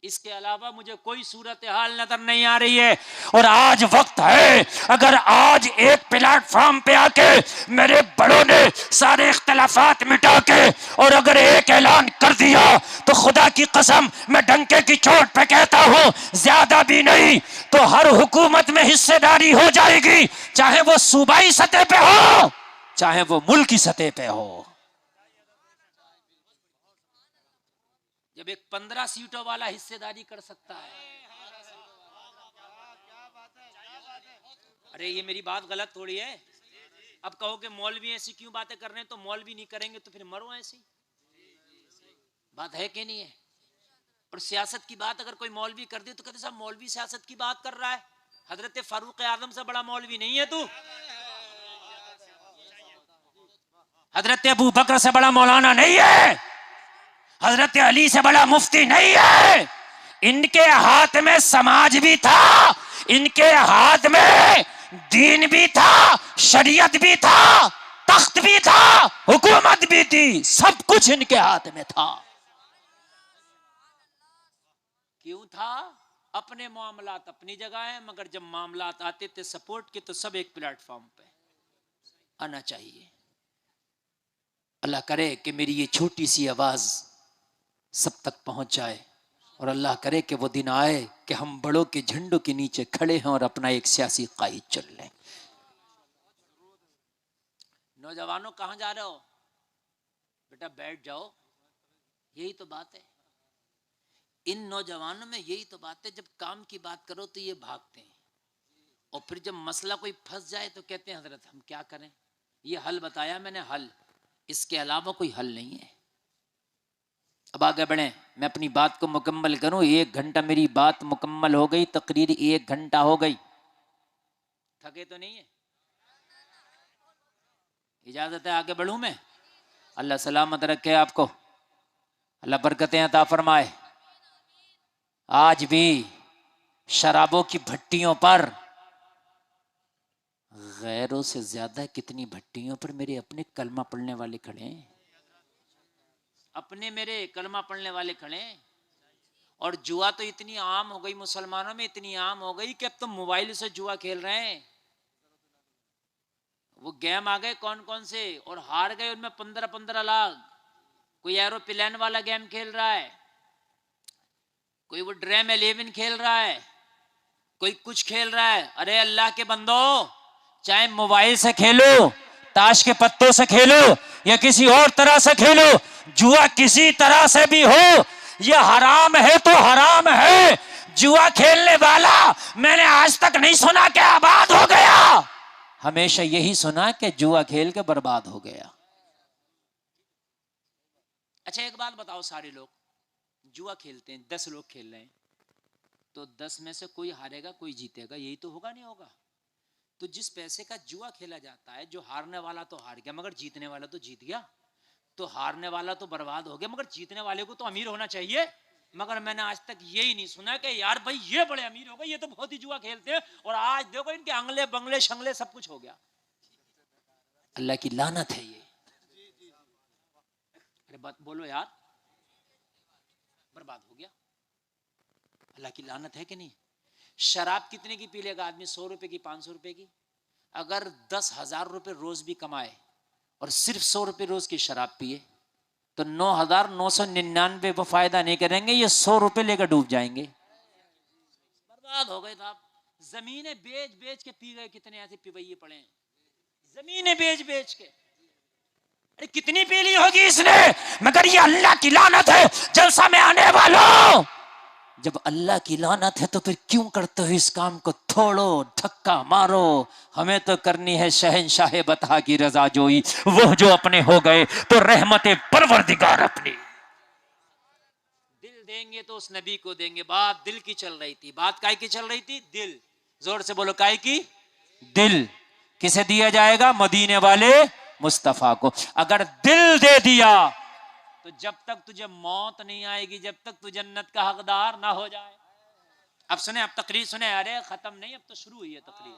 इसके अलावा मुझे कोई सूरत हाल नजर नहीं आ रही है। और आज वक्त है, अगर आज एक प्लेटफॉर्म पे आके मेरे बड़ों ने सारे इख्तिलाफात मिटा के और अगर एक ऐलान कर दिया तो खुदा की कसम मैं डंके की चोट पे कहता हूं, ज्यादा भी नहीं तो हर हुकूमत में हिस्सेदारी हो जाएगी, चाहे वो सूबाई सतह पे हो, चाहे वो मुल्की सतह पे हो। जब एक 15 सीटों वाला हिस्सेदारी कर सकता है। अरे ये मेरी बात गलत थोड़ी है। अब कहो कि मौलवी ऐसी क्यों बातें कर रहे हैं, तो मौलवी नहीं करेंगे तो फिर मरो ऐसी बात है कि नहीं है। और सियासत की बात अगर कोई मौलवी कर दे तो कहते साहब मौलवी सियासत की बात कर रहा है, हजरत फारूक आजम से बड़ा मौलवी नहीं है तू, हजरत अबू बकर से बड़ा मौलाना नहीं है, हजरत अली से बड़ा मुफ्ती नहीं है। इनके हाथ में समाज भी था, इनके हाथ में दीन भी था, शरीयत भी था, तख्त भी था, हुकूमत भी थी, सब कुछ इनके हाथ में था। क्यों था? अपने मामलात अपनी जगह है, मगर जब मामलात आते थे सपोर्ट के तो सब एक प्लेटफॉर्म पे आना चाहिए। अल्लाह करे कि मेरी ये छोटी सी आवाज सब तक पहुंच जाए और अल्लाह करे कि वो दिन आए कि हम बड़ों के झंडों के नीचे खड़े हैं और अपना एक सियासी कायद चुन लें। नौजवानों कहां जा रहे हो? बेटा बैठ जाओ, यही तो बात है। इन नौजवानों में यही तो बात है, जब काम की बात करो तो ये भागते हैं और फिर जब मसला कोई फंस जाए तो कहते हैं हजरत हम क्या करें। ये हल बताया मैंने, हल, इसके अलावा कोई हल नहीं है। अब आगे बढ़े, मैं अपनी बात को मुकम्मल करूं। 1 घंटा मेरी बात मुकम्मल हो गई, तकरीर 1 घंटा हो गई। थके तो नहीं है? इजाजत है आगे बढ़ूं मैं? अल्लाह सलामत रखे आपको, अल्लाह बरकतें अता फरमाए। आज भी शराबों की भट्टियों पर, गैरों से ज्यादा कितनी भट्टियों पर मेरे अपने कलमा पढ़ने वाले खड़े हैं, अपने मेरे कलमा पढ़ने वाले खड़े। और जुआ तो इतनी आम हो गई मुसलमानों में, इतनी आम हो गई कि अब तो मोबाइल से जुआ खेल रहे हैं। वो गेम आ गए कौन कौन से, और हार गए उनमें 15-15 लाख। कोई एरोप्लेन वाला गेम खेल रहा है, कोई वो ड्रीम 11 खेल रहा है, कोई कुछ खेल रहा है। अरे अल्लाह के बंदो, चाहे मोबाइल से खेलो, ताश के पत्तों से खेलो या किसी और तरह से खेलो, जुआ किसी तरह से भी हो, ये हराम है तो हराम है। जुआ खेलने वाला मैंने आज तक नहीं सुना कि आबाद हो गया, हमेशा यही सुना कि जुआ खेल के बर्बाद हो गया। अच्छा एक बात बताओ, सारे लोग जुआ खेलते हैं, 10 लोग खेल रहे हैं, तो 10 में से कोई हारेगा कोई जीतेगा, यही तो होगा नहीं होगा? तो जिस पैसे का जुआ खेला जाता है, जो हारने वाला तो हार गया मगर जीतने वाला तो जीत गया, तो हारने वाला तो बर्बाद हो गया मगर जीतने वाले को तो अमीर होना चाहिए। मगर मैंने आज तक यही नहीं सुना कि यार भाई ये बड़े अमीर हो गए, ये तो बहुत ही जुआ खेलते हैं और आज देखो इनके अंगले बंगले शंगले सब कुछ हो गया। अल्लाह की लानत है ये। अरे बात बोलो यार, बर्बाद हो गया। अल्लाह की लानत है कि नहीं? शराब कितने की पी लेगा आदमी? 100 रुपए की, 500 रुपए की। अगर 10,000 रुपए रोज भी कमाए और सिर्फ 100 रुपए रोज की शराब पिए तो 9,999 वो फायदा नहीं करेंगे, ये 100 रुपए लेकर डूब जाएंगे, बर्बाद हो गए साहब। जमीनें बेच बेच के पी गए, कितने ऐसे पिवैये पड़े हैं जमीनें बेच बेच के। अरे कितनी पी ली होगी इसने, मगर ये अल्लाह की लानत है जलसा में आने वालों। जब अल्लाह की लानत है तो फिर क्यों करते हो इस काम को? थोड़ो, धक्का मारो। हमें तो करनी है शहंशाह बता की रजा जोई, वो जो अपने हो गए तो रहमते परवरदिगार अपनी। दिल देंगे तो उस नबी को देंगे। बात दिल की चल रही थी। बात काय की चल रही थी? दिल। जोर से बोलो, काय की? दिल। किसे दिया जाएगा? मदीने वाले मुस्तफा को। अगर दिल दे दिया तो जब तक तुझे मौत नहीं आएगी, जब तक तू जन्नत का हकदार ना हो जाए। अब सुने, अब तकरीर सुने। अरे खत्म नहीं, अब तो शुरू हुई है तकरीर।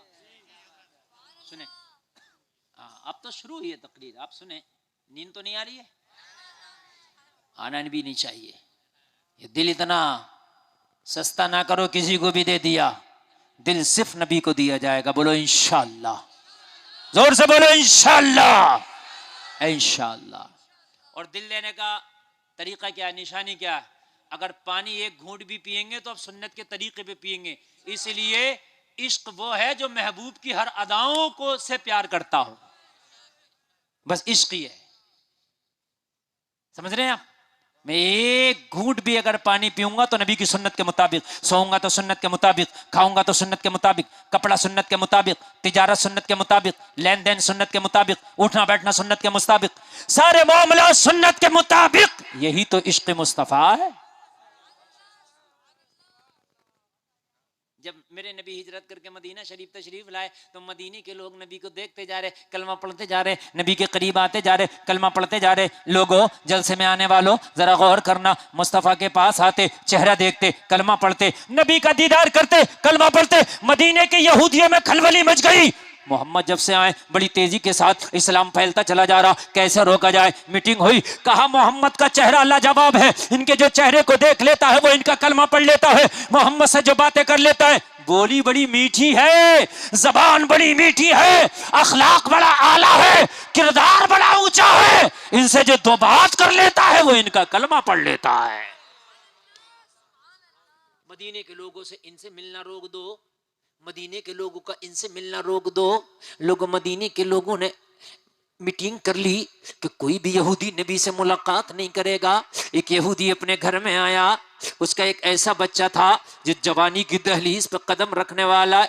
सुने, हाँ अब तो शुरू हुई है तकरीर। आप सुने, नींद तो नहीं आ रही है? आना भी नहीं चाहिए। ये दिल इतना सस्ता ना करो, किसी को भी दे दिया। दिल सिर्फ नबी को दिया जाएगा। बोलो इंशाअल्लाह, जोर से बोलो इंशाअल्लाह, इंशाअल्लाह। और दिल लेने का तरीका क्या है, निशानी क्या है? अगर पानी एक घूंट भी पिएंगे तो अब सुन्नत के तरीके पे पिएंगे। इसलिए इश्क वो है जो महबूब की हर अदाओं को से प्यार करता हो। बस इश्क ही है, समझ रहे हैं आप? मैं एक घूंट भी अगर पानी पीऊंगा तो नबी की सुन्नत के मुताबिक, सोऊंगा तो सुन्नत के मुताबिक, खाऊंगा तो सुन्नत के मुताबिक, कपड़ा सुन्नत के मुताबिक, तिजारत सुन्नत के मुताबिक, लेन देन सुन्नत के मुताबिक, उठना बैठना सुन्नत के मुताबिक, सारे मामला सुन्नत के मुताबिक। यही तो इश्क मुस्तफा है। जब मेरे नबी हिजरत करके मदीना शरीफ तशरीफ लाए तो मदीने के लोग नबी को देखते जा रहे, कलमा पढ़ते जा रहे, नबी के करीब आते जा रहे, कलमा पढ़ते जा रहे। लोगों, जलसे में आने वालों, जरा गौर करना। मुस्तफ़ा के पास आते, चेहरा देखते, कलमा पढ़ते, नबी का दीदार करते, कलमा पढ़ते। मदीने के यहूदियों में खलबली मच गई। मोहम्मद जब से आए बड़ी तेजी के साथ इस्लाम फैलता चला जा रहा, कैसे रोका जाए? मीटिंग हुई, कहा मोहम्मद का चेहरा लाजवाब है, इनके जो चेहरे को देख लेता है वो इनका कलमा पढ़ लेता है, मोहम्मद से जो बातें कर लेता है। बोली बड़ी मीठी है, जबान बड़ी मीठी है, अखलाक बड़ा आला है, किरदार बड़ा ऊंचा है, इनसे जो दो बात कर लेता है वो इनका कलमा पढ़ लेता है। मदीने के लोगों से इनसे मिलना रोक दो, मदीने के लोगों का इनसे मिलना रोक दो। लोगों, मदीने के लोगों ने मीटिंग कर ली कि कोई भी यहूदी नबी से मुलाकात नहीं करेगा। एक यहूदी अपने घर में आया, उसका एक ऐसा बच्चा था जो जवानी की दहलीज पर कदम रखने वाला,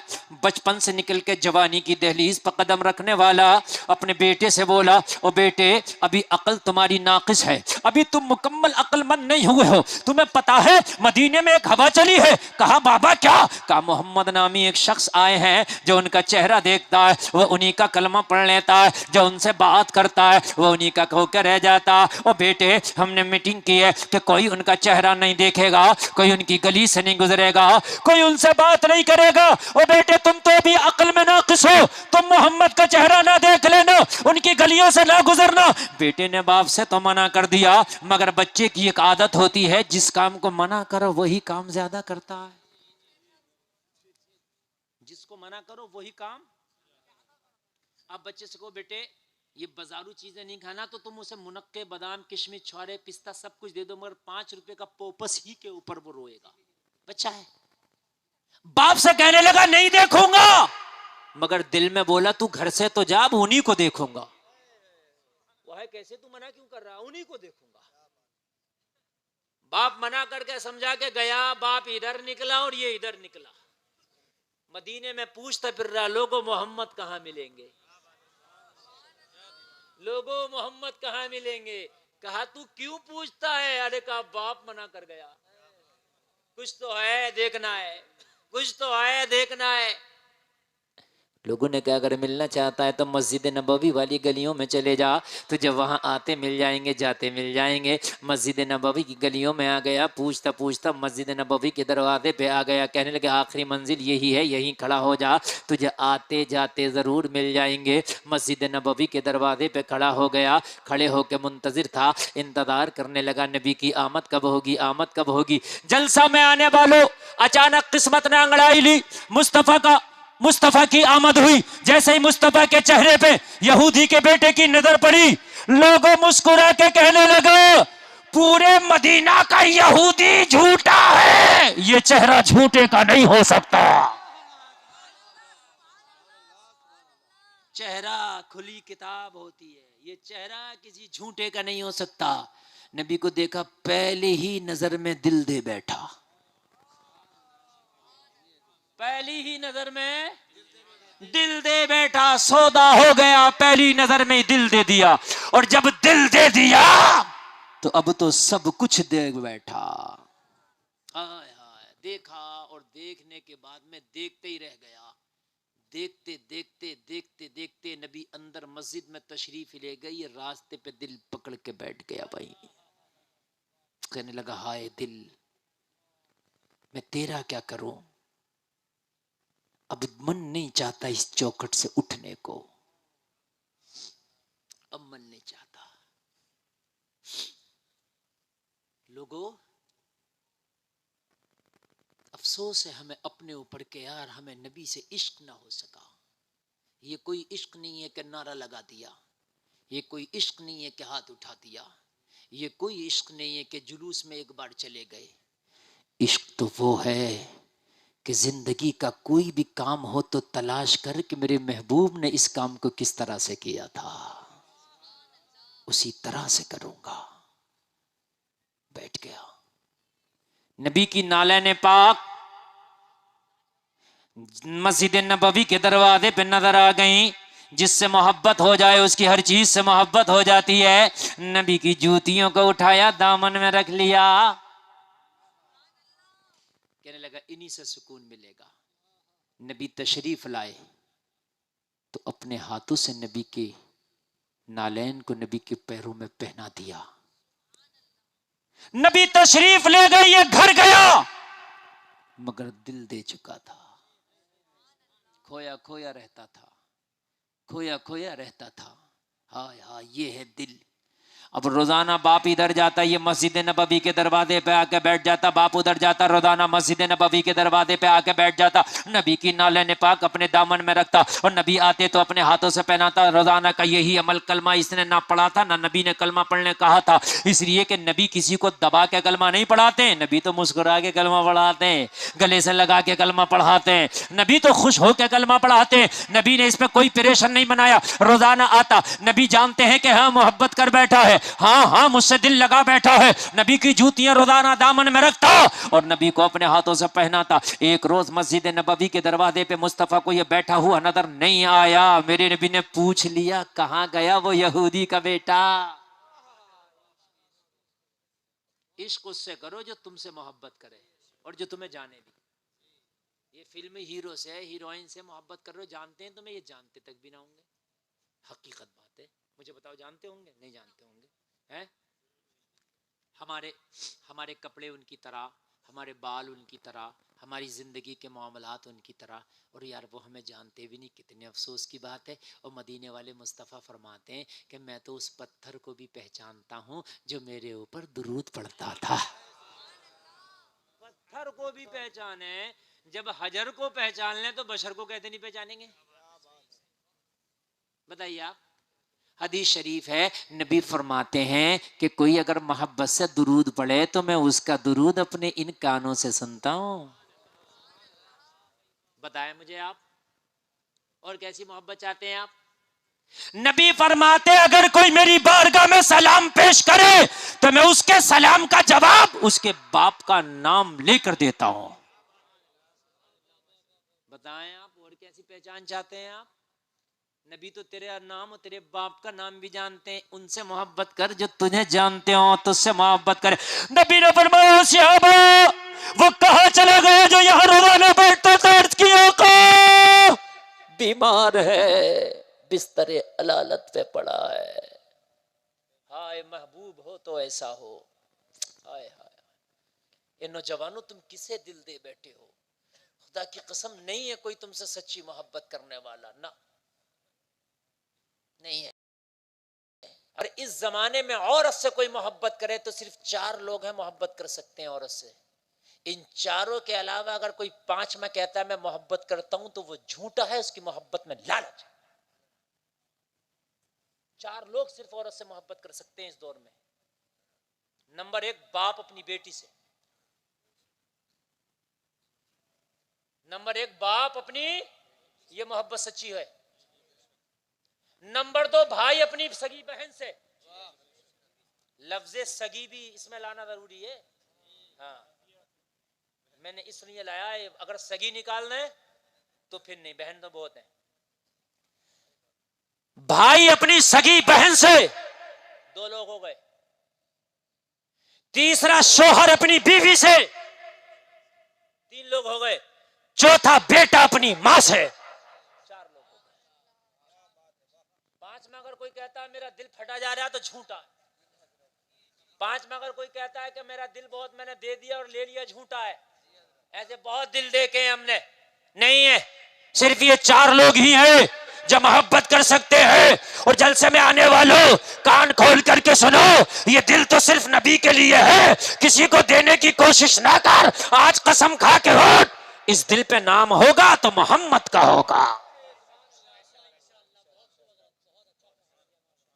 बचपन से निकल के जवानी की दहलीज पर कदम रखने वाला। अपने बेटे से बोला, ओ बेटे, अभी अकल तुम्हारी नाकिस है, अभी तुम मुकम्मल अक्लमंद नहीं हुए हो। तुम्हें पता है मदीने में एक हवा चली है? कहा बाबा क्या? कहा मोहम्मद नामी एक शख्स आए हैं, जो उनका चेहरा देखता है वो उन्हीं का कलमा पढ़ लेता है, जो उनसे बात करता है वो उन्हीं का होकर रह जाता। ओ बेटे, हमने मीटिंग की है कि कोई उनका चेहरा नहीं देखेगा, कोई उनकी गली से नहीं गुजरेगा, कोई उनसे बात नहीं करेगा। ओ बेटे, तुम तो भी अक्ल में नाकिस हो, तुम मोहम्मद का चेहरा ना देख लेना, उनकी गलियों से ना गुजरना। बेटे ने बाप से तो मना कर दिया, मगर बच्चे की एक आदत होती है, जिस काम को मना करो वही काम ज्यादा करता है। जिसको मना करो वही काम। आप बच्चे से कहो, बेटे ये बाजारू चीजें नहीं खाना, तो तुम उसे मुनक्के, बादाम, किशमिश, छुआरे, पिस्ता सब कुछ दे दो, मगर 5 रुपए का पोपस ही के ऊपर वो रोएगा। बच्चा है। बाप से कहने लगा नहीं देखूंगा, मगर दिल में बोला तू घर से तो जा, उन्हीं को देखूंगा। वो है कैसे, तू मना क्यों कर रहा? उन्हीं को देखूंगा। बाप मना करके समझा के गया, बाप इधर निकला और ये इधर निकला। मदीने में पूछता फिर रहा, लोगों मोहम्मद कहां मिलेंगे, लोगों मोहम्मद कहां मिलेंगे? कहा तू क्यों पूछता है? अरे कहा बाप मना कर गया। कुछ तो है देखना है, कुछ तो है देखना है। लोगों ने कहा अगर मिलना चाहता है तो मस्जिद नबवी वाली गलियों में चले जा, तुझे वहाँ आते मिल जाएंगे, जाते मिल जाएंगे। मस्जिद नबवी की गलियों में आ गया, पूछता पूछता मस्जिद नबवी के दरवाजे पे आ गया। कहने लगे आखिरी मंजिल यही है, यहीं खड़ा हो जा, तुझे आते जाते ज़रूर मिल जाएंगे। मस्जिद नबवी के दरवाजे पे खड़ा हो गया, खड़े होकर मुंतज़िर था, इंतज़ार करने लगा नबी की आमद कब होगी, आमद कब होगी। जलसा में आने वालों, अचानक किस्मत ने अंगड़ाई ली, मुस्तफा की आमद हुई। जैसे ही मुस्तफा के चेहरे पे यहूदी के बेटे की नजर पड़ी, लोगों मुस्कुरा के कहने लगा पूरे मदीना का यहूदी झूठा है, ये चेहरा झूठे का नहीं हो सकता। चेहरा खुली किताब होती है, ये चेहरा किसी झूठे का नहीं हो सकता। नबी को देखा, पहले ही नजर में दिल दे बैठा, पहली ही नजर में दिल दे बैठा, सौदा हो गया, पहली नजर में दिल दे दिया। और जब दिल दे दिया तो अब तो सब कुछ दे बैठा। हाय हाय, देखा और देखने के बाद में देखते ही रह गया। देखते देखते देखते देखते नबी अंदर मस्जिद में तशरीफ ले गई, रास्ते पे दिल पकड़ के बैठ गया। भाई कहने लगा हाय दिल, मैं तेरा क्या करूं, अब मन नहीं चाहता इस चौखट से उठने को, अब मन नहीं चाहता। लोगों, अफसोस है हमें अपने ऊपर के यार, हमें नबी से इश्क ना हो सका। ये कोई इश्क नहीं है कि नारा लगा दिया, ये कोई इश्क नहीं है कि हाथ उठा दिया, ये कोई इश्क नहीं है कि जुलूस में एक बार चले गए। इश्क तो वो है कि जिंदगी का कोई भी काम हो तो तलाश कर कि मेरे महबूब ने इस काम को किस तरह से किया था, उसी तरह से करूंगा। बैठ गया। नबी की नालैन पाक मस्जिद नबवी के दरवाजे पे नजर आ गई। जिससे मोहब्बत हो जाए उसकी हर चीज से मोहब्बत हो जाती है। नबी की जूतियों को उठाया, दामन में रख लिया, कहने लगा इन्हीं से सुकून मिलेगा। नबी तशरीफ लाए तो अपने हाथों से नबी के नालैन को नबी के पैरों में पहना दिया। नबी तशरीफ ले गए, ये घर गया, मगर दिल दे चुका था। खोया खोया रहता था, खोया खोया रहता था। हाय हाय, ये है दिल। अब रोजाना बाप इधर जाता, ये मस्जिद नबवी के दरवाजे पे आके बैठ जाता, बाप उधर जाता, रोजाना मस्जिद नबवी के दरवाजे पे आके बैठ जाता। नबी की नालैन पाक अपने दामन में रखता और नबी आते तो अपने हाथों से पहनाता। रोजाना का यही अमल। कलमा इसने ना पढ़ा था, ना नबी ने कलमा पढ़ने कहा था, इसलिए कि नबी किसी को दबा के कलमा नहीं पढ़ाते, नबी तो मुस्कुरा के कलमा पढ़ाते हैं, गले से लगा के कलमा पढ़ाते हैं, नबी तो खुश होकर कलमा पढ़ाते हैं। नबी ने इसमें कोई प्रेशर नहीं बनाया। रोजाना आता, नबी जानते हैं कि हाँ मोहब्बत कर बैठा है, हाँ हाँ मुझसे दिल लगा बैठा है। नबी की जूतियां रोजाना दामन में रखता और नबी को अपने हाथों से पहनाता। एक रोज मस्जिद नबवी के दरवाजे पे मुस्तफा को ये बैठा हुआ नजर नहीं आया। मेरे नबी ने पूछ लिया कहां गया वो यहूदी का बेटा। इश्क उससे करो जो तुमसे मोहब्बत करे और जो तुम्हें जाने भी। ये फिल्मी हीरो से, हीरोइन से मोहब्बत कर रहे हो, जानते हैं तुम्हें, ये जानते तक भी ना होंगे। हकीकत बात है, मुझे बताओ जानते होंगे? नहीं जानते होंगे। हैं? हमारे कपड़े उनकी तरह, हमारे बाल उनकी तरह, हमारी जिंदगी के मामलात उनकी तरह, और यार वो हमें जानते भी नहीं। कितने अफसोस की बात है। और मदीने वाले मुस्तफ़ा फरमाते हैं कि मैं तो उस पत्थर को भी पहचानता हूँ जो मेरे ऊपर दुरूद पड़ता था। पत्थर को भी पहचाने, जब हजर को पहचान लें तो बशर को कहते नहीं पहचानेंगे? बताइए आप। हदीस शरीफ है, नबी फरमाते हैं कि कोई अगर मोहब्बत से दुरूद पढ़े तो मैं उसका दुरूद अपने इन कानों से सुनता हूं। बताएं मुझे आप, और कैसी मोहब्बत चाहते हैं आप? नबी फरमाते अगर कोई मेरी बारगाह में सलाम पेश करे तो मैं उसके सलाम का जवाब उसके बाप का नाम लेकर देता हूं। बताएं आप, और कैसी पहचान चाहते हैं आप? नबी तो तेरे नाम और तेरे बाप का नाम भी जानते हैं। उनसे मोहब्बत कर जो तुझे जानते हो, तुझसे मोहब्बत करे। नबी ने फरमाया सहाबा वो कहां चले गए जो यहां रोजाना बैठता था? अर्ज किया बीमार है, बिस्तरे अलालत पे पड़ा है। हाय महबूब हो तो ऐसा हो। हाय हाय, ये नौजवानों तुम किसे दिल दे बैठे हो? खुदा की कसम नहीं है कोई तुमसे सच्ची मोहब्बत करने वाला, ना, नहीं है। और इस जमाने में औरत से कोई मोहब्बत करे तो सिर्फ 4 लोग हैं मोहब्बत कर सकते हैं औरत से। इन चारों के अलावा अगर कोई 5वां कहता है मैं मोहब्बत करता हूं तो वो झूठा है, उसकी मोहब्बत में लालच। 4 लोग सिर्फ औरत से मोहब्बत कर सकते हैं इस दौर में। नंबर 1, बाप अपनी बेटी से। नंबर 1, बाप अपनी, ये मोहब्बत सच्ची है। नंबर 2, भाई अपनी सगी बहन से। लफ्ज़े सगी भी इसमें लाना जरूरी है। हाँ, मैंने इसलिए लाया है, अगर सगी निकालना है तो फिर नहीं, बहन तो बहुत है। भाई अपनी सगी बहन से 2 लोग हो गए। तीसरा, शोहर अपनी बीवी से 3 लोग हो गए। चौथा, बेटा अपनी मां से 4 लोग हो गए। 5वां अगर कोई कहता है मेरा दिल फटा जा रहा है तो झूठा है। 5वां अगर कोई कहता है कि मेरा दिल बहुत मैंने दे दिया और ले लिया, झूठा है। ऐसे बहुत दिल देखे हमने, नहीं है। सिर्फ ये 4 लोग ही हैं जो मोहब्बत कर सकते हैं। और जलसे में आने वालों, कान खोल करके सुनो, ये दिल तो सिर्फ नबी के लिए है, किसी को देने की कोशिश ना कर। आज कसम खा के उठ, इस दिल पे नाम होगा तो मोहम्मद का होगा,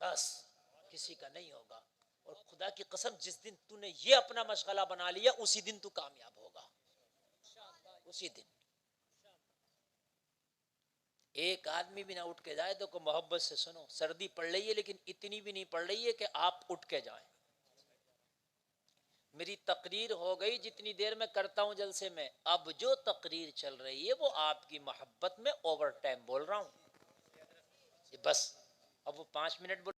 बस किसी का नहीं होगा। और खुदा की कसम, जिस दिन तूने ये अपना मशगला बना लिया उसी दिन तू कामयाब होगा, उसी दिन। एक आदमी भी ना उठ के जाए तो को मोहब्बत से सुनो, सर्दी पड़ रही है लेकिन इतनी भी नहीं पड़ रही है कि आप उठ के जाएं। मेरी तकरीर हो गई जितनी देर में करता हूं जलसे में, अब जो तकरीर चल रही है वो आपकी मोहब्बत में ओवर टाइम बोल रहा हूं, बस। अब वो 5 मिनट बोल